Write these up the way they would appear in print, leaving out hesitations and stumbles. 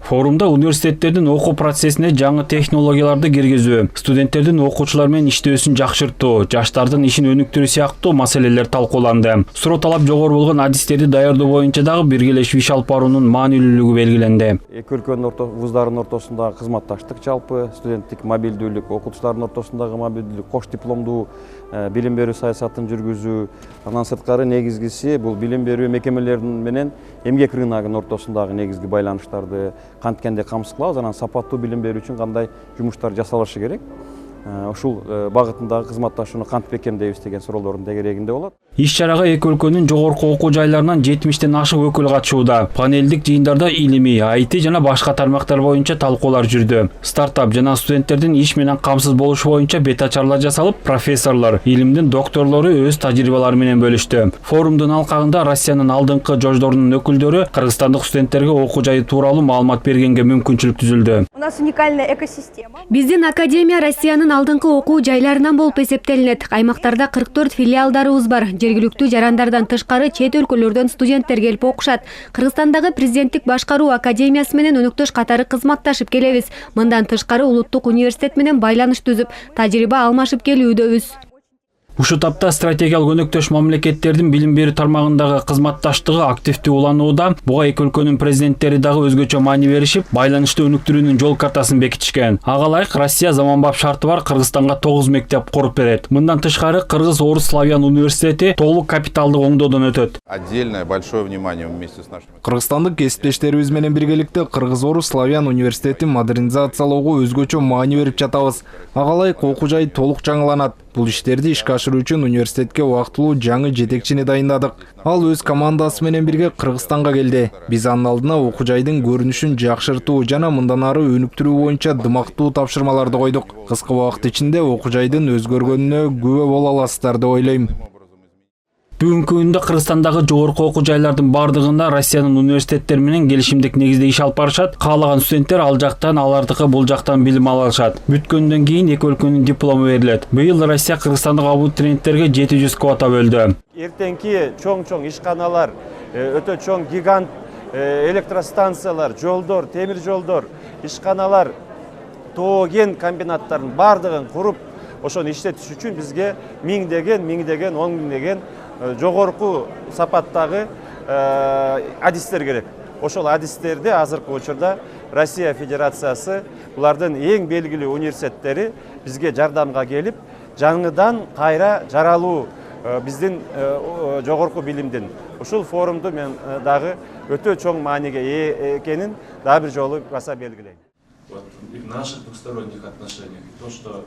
Форумда университеттердин окуу процессине жаңы технологияларды киргизүү, студенттердин окуучулар менен иштөөсүн жакшыртуу, жаштардын ишин өнүктүрүү сыяктуу маселелер талкууланды. Суроо талап жогору болгон адистерди даярдоо боюнча дагы биргелешип иш алып баруунун маанилүүлүгү белгиленди. Эки өлкөнүн вуздардын ортосундагы кызматташтык жалпы, студенттик мобилдүүлүк, окутуучулардын ортосундагы мобилдүүлүк, кош дипломдуу билим берүү саясатын жүргүзүү, андан сырткары негизгиси бул билим берүү мекемелеринин менен эмгек рыногунун ортосундагы негизги байланыштарды канткенде камсыз кылабыз, анан сапаттуу билим берүү үчүн кандай жумуштар жасалышы керек. Ушул багытындагы кызматташууну кантип бекемдейбиз деген суроолордун дегерегинде болот. Иш-чарага эки өлкөнүн жогорку окуу жайларынан 70тен ашык өкүл катышууда. Панелдик жыйындарда илимий, IT жана башка тармактар боюнча талкуулар жүрдү. Стартап жана студенттердин иш менен камсыз болушу боюнча бет ачарлар жасалып, профессорлор, илимдин докторлору өз тажрыйбалары менен бөлүштү. Форумдун алкагында Россиянын алдыңкы жождорунун өкүлдөрү кыргызстандык студенттерге окуу жайы тууралуу маалымат бергенге мүмкүнчүлүк түзүлдү. У нас уникальная экосистема. Биздин академия Россиянын алдыңкы окуу жайларынан болуп эсептелинет. Аймактарда 44 филиалдарыбыз бар. Жергиликтүү жарандардан тышкары чет өлкөлөрдөн студенттер келип окушат. Кыргызстандагы президенттик башкаруу академиясы менен өнөктөш катары кызматташып келебиз. Мындан тышкары улуттук университет менен байланыш түзүп, тажрыйба алмашып келүүдөбүз. Ушу тапта стратегиялык өнөктөш мамлекеттердин билим берүү тармагындагы кызматташтыгы активдүү уланууда. Буга эки өлкөнүн президенттери дагы өзгөчө маани беришип, байланышты өнүктүрүүнүн жол картасын бекитишкен. Ага ылайык Россия заманбап шарты бар Кыргызстанга 9 мектеп куруп берет. Мындан тышкары Кыргыз Орус Славян университети толук капиталдык оңдоодон өтөт. Отдельное большое внимание вместе с нашими. Кыргызстандык кесиптештерибиз менен биргеликте Кыргыз Орус Славян университетин модернизациялоого өзгөчө маани берип жатабыз. Ага ылайык окуу жай толук жаңыланат. Бул иштерди ишке ашыруу үчүн университетке убактылуу жаңы жетекчини дайындадык. Ал өз командасы менен бирге Кыргызстанга келди. Биз анын алдына окуу жайдын көрүнүшүн жакшыртуу жана мындан ары өнүктүрүү боюнча дымактуу тапшырмаларды койдук. Кыска убакыт ичинде окуу жайдын өзгөргөнүнө күбө боло аласыздар деп ойлойм. Бүгүнкү күндө Кыргызстандагы жогорку окуу жайлардын бардыгында Россиянын университеттери менен келишимдик негизде иш алып барышат. Каалаган студенттер ал жактан, алардыкы бул жактан билим ала алышат. Бүткөндөн кийин эки өлкөнүн диплому берилет. Быйыл Россия Кыргызстандык абутурiyentтерге 700 квота бөлдү. Эртеңки чоң ишканалар, өтө чоң гигант электростанциялар, жолдор, темир жолдор, ишканалар, тоо кен комбинаттарын бардыгын куруп, ошону иштетиш үчүн бизге миңдеген, он миңдеген жогорку сапаттагы адистер керек. Ошол адистерди азыркы учурда Россия Федерациясы булардын эң белгилүү университеттери бизге жардамга келип, жаңыдан кайра жаралуу биздин жогорку билимдин. Ушул форумду мен дагы өтө чоң мааниге ээ экенин дагы бир жолу баса белгилейм. В наших двусторонних отношениях то, что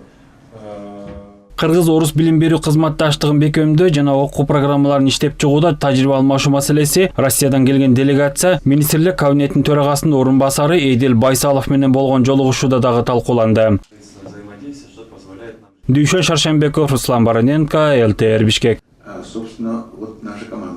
Кыргыз-Орус билим берүү кызматташтыгын бекемдөө жана окуу программаларын иштеп чыгууда тажрыйба алмашуу маселеси Россиядан келген делегация министрлик кабинетинин төрагасынын орун басары Эдил Байсалов менен болгон жолугушууда дагы талкууланды. Дүйшөн Шаршенбеков, Руслан Бароненко, ЛТР Бишкек. Собственно, вот наша команда